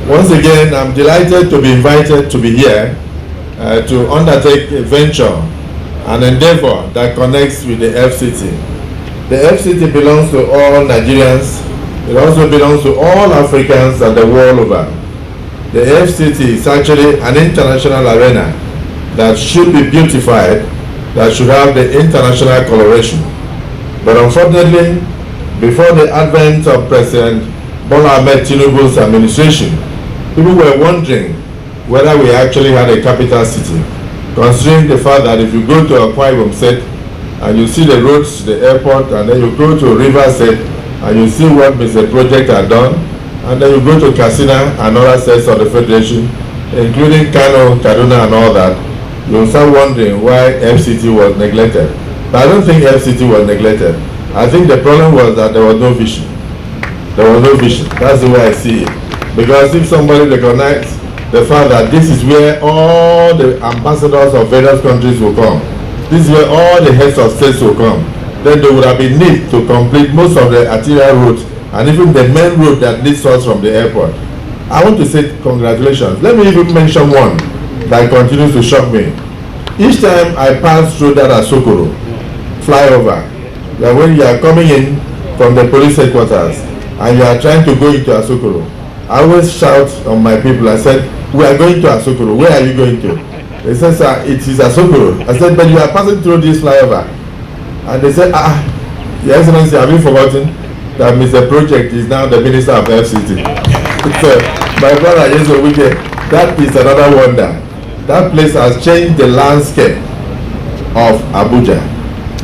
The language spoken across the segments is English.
Once again, I'm delighted to be invited to be here to undertake a venture, an endeavor that connects with the FCT. The FCT belongs to all Nigerians. It also belongs to all Africans and the world over. The FCT is actually an international arena that should be beautified, that should have the international coloration. But unfortunately, before the advent of President Bola Ahmed Tinubu's administration, people were wondering whether we actually had a capital city, considering the fact that if you go to Akpabio State and you see the roads to the airport, and then you go to River State and you see what Mr. Project had done, and then you go to Katsina and other states of the Federation, including Kano, Kaduna and all that, you'll start wondering why FCT was neglected. But I don't think FCT was neglected. I think the problem was that there was no vision. There was no vision. That's the way I see it. Because if somebody recognizes the fact that this is where all the ambassadors of various countries will come, this is where all the heads of states will come, then there would have been need to complete most of the arterial routes and even the main road that leads us from the airport. I want to say congratulations. Let me even mention one that continues to shock me. Each time I pass through that Asokoro flyover, that when you are coming in from the police headquarters and you are trying to go into Asokoro, I always shout on my people. I said, we are going to Asokoro. Where are you going to? They said, sir, it is Asokoro. I said, but you are passing through this flyover. And they said, Your Excellency, have you forgotten that Mr. Project is now the Minister of FCT? So, my brother, yes, Wike, that is another wonder. That place has changed the landscape of Abuja.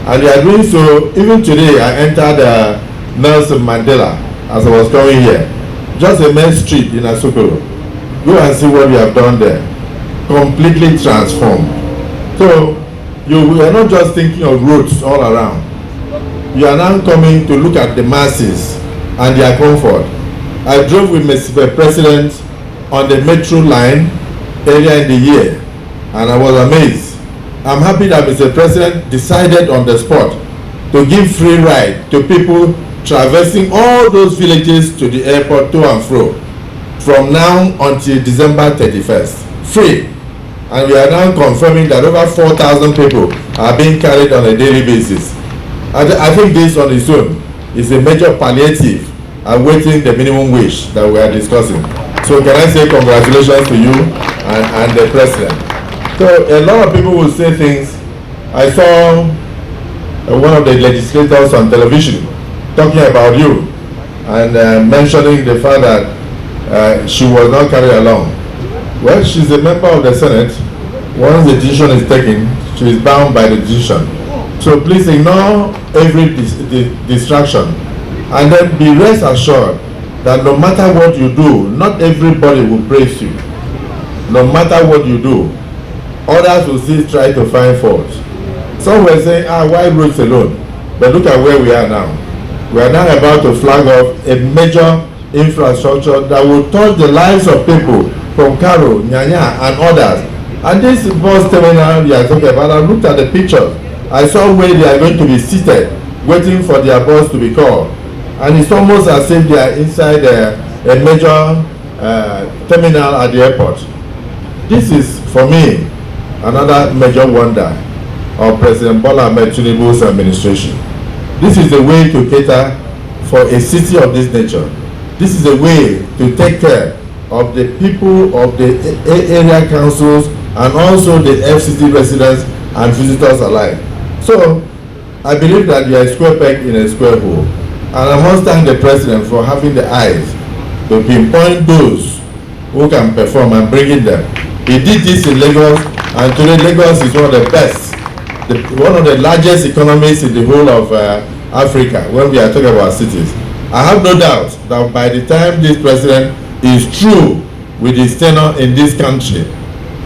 And they are doing so. Even today, I entered Nelson Mandela as I was coming here. Just a main street in Asokoro. Go and see what we have done there. Completely transformed. So, we are not just thinking of roads all around. You are now coming to look at the masses and their comfort. I drove with Mr. President on the metro line earlier in the year, and I was amazed. I'm happy that Mr. President decided on the spot to give free ride to people traversing all those villages to the airport to and fro from now until December 31st. Free. And we are now confirming that over 4,000 people are being carried on a daily basis. I think this on its own is a major palliative awaiting the minimum wage that we are discussing. So can I say congratulations to you and the President. So a lot of people will say things. I saw one of the legislators on television talking about you and mentioning the fact that she was not carried along. Well, she's a member of the Senate. Once the decision is taken, she is bound by the decision. So please ignore every distraction, and then be rest assured that no matter what you do, not everybody will praise you. No matter what you do, others will still try to find fault. Some were saying, why roads alone? But look at where we are now. We are now about to flag off a major infrastructure that will touch the lives of people from Karo, Nyanya, and others. And this bus terminal we are talking about, I looked at the pictures. I saw where they are going to be seated, waiting for their bus to be called. And it's almost as if they are inside a major terminal at the airport. This is, for me, another major wonder of President Bola Ahmed Tinubu's administration. This is the way to cater for a city of this nature. This is the way to take care of the people of the area councils and also the FCT residents and visitors alike. So, I believe that you are a square peg in a square hole. And I must thank the President for having the eyes to pinpoint those who can perform and bringing them. He did this in Lagos, and today Lagos is one of the best, one of the largest economies in the whole of Africa when we are talking about cities. I have no doubt that by the time this President is through with his tenure in this country,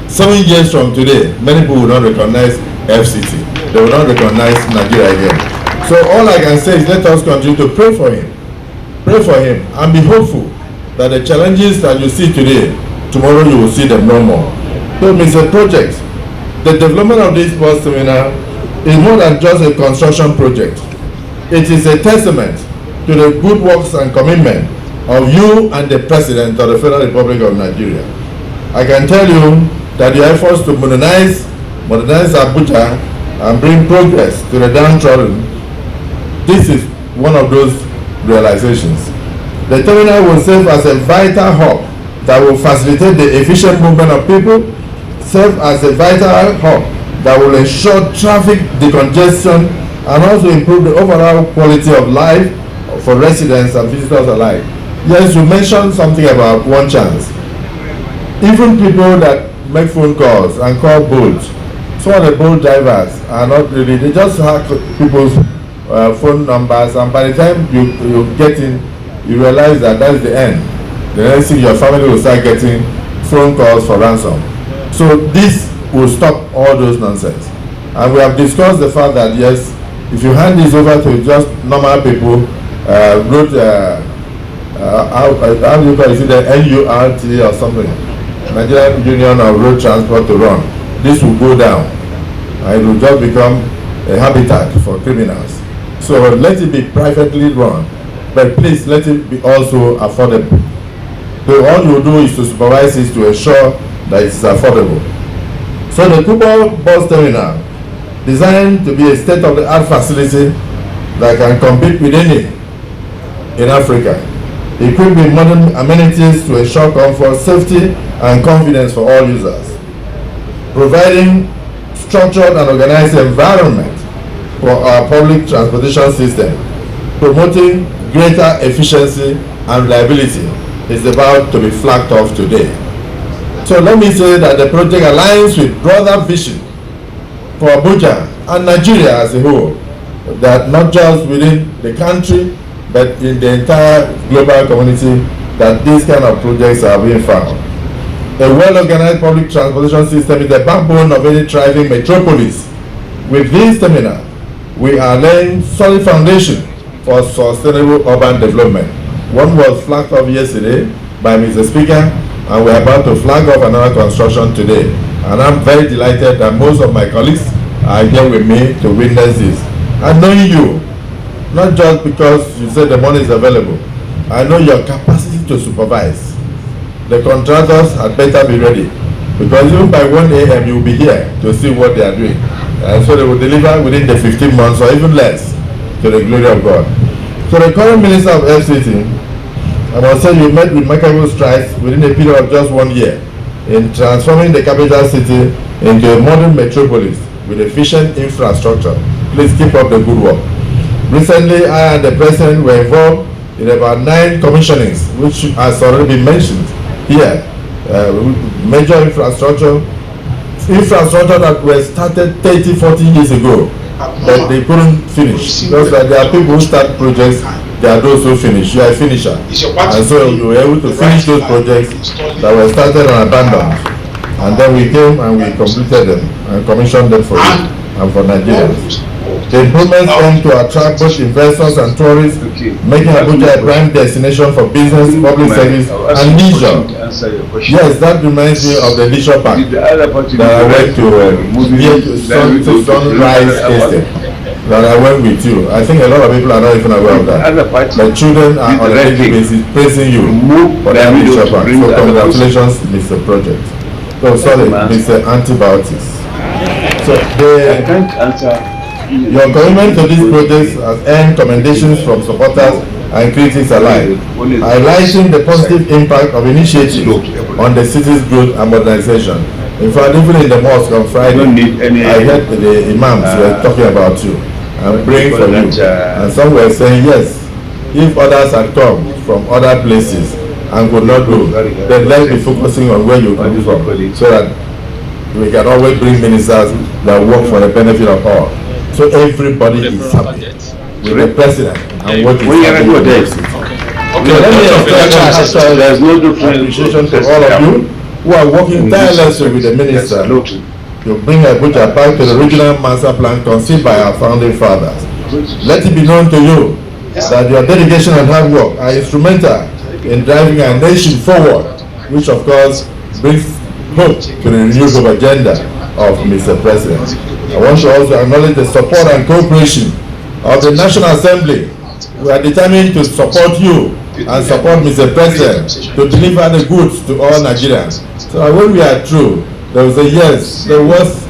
7 years from today, many people will not recognize FCT. They will not recognize Nigeria again. So all I can say is let us continue to pray for him. Pray for him and be hopeful that the challenges that you see today, tomorrow you will see them no more. So Mr. Project, the development of this bus terminal is more than just a construction project. It is a testament to the good works and commitment of you and the President of the Federal Republic of Nigeria. I can tell you that your efforts to modernize Abuja and bring progress to the downtrodden, this is one of those realizations. The terminal will serve as a vital hub that will facilitate the efficient movement of people, serve as a vital hub that will ensure traffic decongestion and also improve the overall quality of life for residents and visitors alike. Yes, you mentioned something about one chance. Even people that make phone calls and call boats, some of the boat drivers are not really, they just hack people's phone numbers, and by the time you get in, you realize that that's the end. The next thing, your family will start getting phone calls for ransom. So this will stop all those nonsense. And we have discussed the fact that yes, if you hand this over to just normal people, how do you call it? Is it the NURT or something? Nigerian Union of Road Transport to run. This will go down. And it will just become a habitat for criminals. So let it be privately run, but please let it be also affordable. So all you do is to supervise it to ensure that it's affordable. So the Kubo bus terminal, designed to be a state-of-the-art facility that can compete with any in Africa, equipped with modern amenities to ensure comfort, safety, and convenience for all users, providing structured and organized environment for our public transportation system, promoting greater efficiency and reliability is about to be flagged off today. So let me say that the project aligns with broader vision for Abuja and Nigeria as a whole, that not just within the country, but in the entire global community, that these kind of projects are being found. A well-organized public transportation system is the backbone of any thriving metropolis. With this terminal, we are laying solid foundation for sustainable urban development. One was flagged off yesterday by Mr. Speaker, and we're about to flag off another construction today. And I'm very delighted that most of my colleagues are here with me to witness this. And knowing you, not just because you said the money is available, I know your capacity to supervise. The contractors had better be ready, because even by 1 a.m. you'll be here to see what they are doing. And so they will deliver within the 15 months or even less, to the glory of God. So the current Minister of FCT, I must say you made remarkable strides within a period of just 1 year in transforming the capital city into a modern metropolis with efficient infrastructure. Please keep up the good work. Recently, I and the President were involved in about 9 commissionings, which has already been mentioned here. Major infrastructure that were started 30, 40 years ago, but they couldn't finish. Because there are people who start projects, there are those who finish. You are a finisher. And so you were able to finish those projects that were started and abandoned. And then we came and we completed them and commissioned them for you and for Nigerians. The improvements aim to attract both investors and tourists, making Abuja a prime destination for business, public service, and leisure. Yes, that reminds me of the leisure park that I went to Sunrise Estate. That I went with you. I think a lot of people are not even aware of that. The children are on a daily basis praising you for that leisure park. So congratulations, Mr. Project. So sorry, Mr. Antibiotics. So I can't answer. Your commitment to these projects has earned commendations from supporters and critics alike, highlighting the positive impact of initiatives on the city's growth and modernization. In fact, even in the mosque on Friday, I heard the imams were talking about you and praying for you. And some were saying, yes, if others had come from other places and could not go, then let's be focusing on where you come from, so that we can always bring ministers that work for the benefit of all. So everybody is happy with the president and what is happening in the city. Let me extend there's no appreciation to all of you who are working tirelessly with the minister to bring Abuja back to the original master plan conceived by our founding fathers. Let it be known to you that your dedication and hard work are instrumental in driving our nation forward, which of course brings hope to the renewed hope agenda of Mr. President. I want to also acknowledge the support and cooperation of the National Assembly. We are determined to support you and support Mr. President to deliver the goods to all Nigerians. So when we are through, there was a yes, there was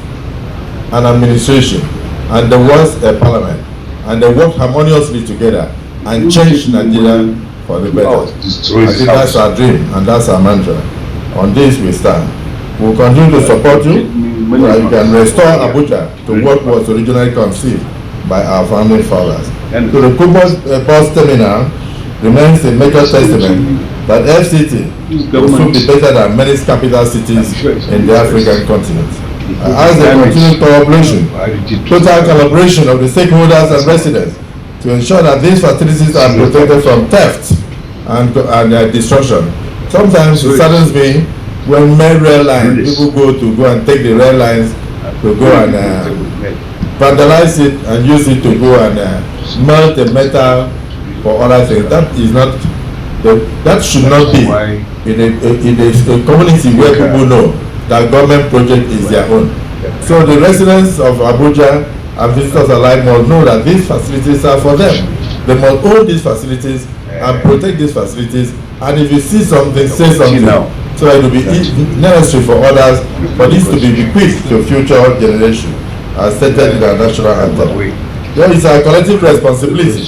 an administration and there was a parliament, and they worked harmoniously together and changed Nigeria for the better. I think that's our dream and that's our mantra. On this we stand. We will continue to support you so that you can restore Abuja to what was originally conceived by our founding fathers. So the Kubos bus terminal remains a major testament that FCT will soon be better than many capital cities in the African continent. As a continued collaboration, total collaboration of the stakeholders and residents to ensure that these facilities are protected from theft and destruction. Sometimes it saddens me when main rail lines, people go and take the rail lines to go and vandalize it and use it to go and melt the metal for other things. That is not, that should not be in a community where people know that government project is their own. So the residents of Abuja and visitors alike must know that these facilities are for them. They must own these facilities and protect these facilities, and if you see something, say something. So it will be necessary for others for this to be bequeathed to future generations, as stated in our national anthem. There is a collective responsibility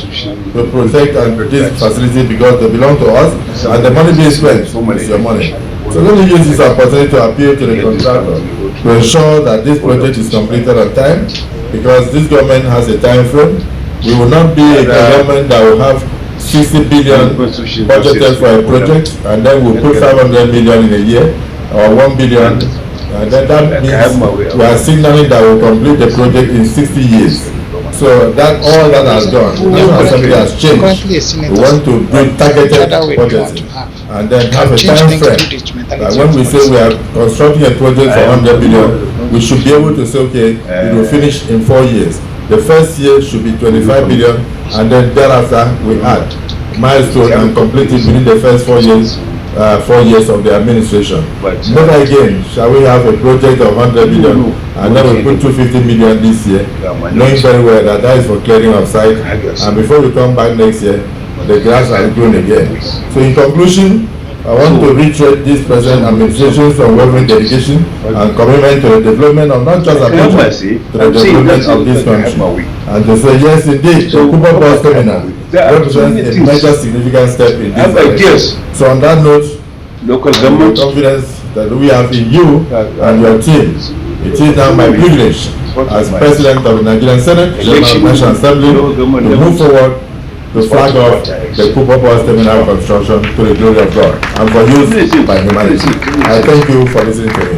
to protect these facilities because they belong to us, and the money being spent is your money. So let me use this opportunity to appeal to the contractor to ensure that this project is completed on time, because this government has a time frame. We will not be a government that will have 60 billion budgeted for a project and then we'll put 500 million in a year or 1 billion, and then that means we are signaling that we'll complete the project in 60 years. So that all that has done, National Assembly has changed. We want to do targeted budgeting and then have a time frame. When we say we are constructing a project for 100 billion, we should be able to say, okay, it will finish in 4 years. The first year should be 25 billion, and then thereafter we add milestone and complete it within the first 4 years. 4 years of the administration. Never again shall we have a project of 100 billion and then we put 250 million this year, knowing very well that that is for clearing of site, and before we come back next year, the grass has grown again. So in conclusion, I want to reiterate this present administration's unwavering dedication and commitment to the development of not just Abuja, to the development of this country. And to say, yes indeed, the Kuba Bus Terminal represents a major significant step in this direction. So on that note, local government confidence that we have in you and your team, it is now my privilege as President of the Nigerian Senate, National Assembly, to move forward to flag off the Kuba Bus Terminal construction to the glory of God and for use by humanity. I thank you for listening to me.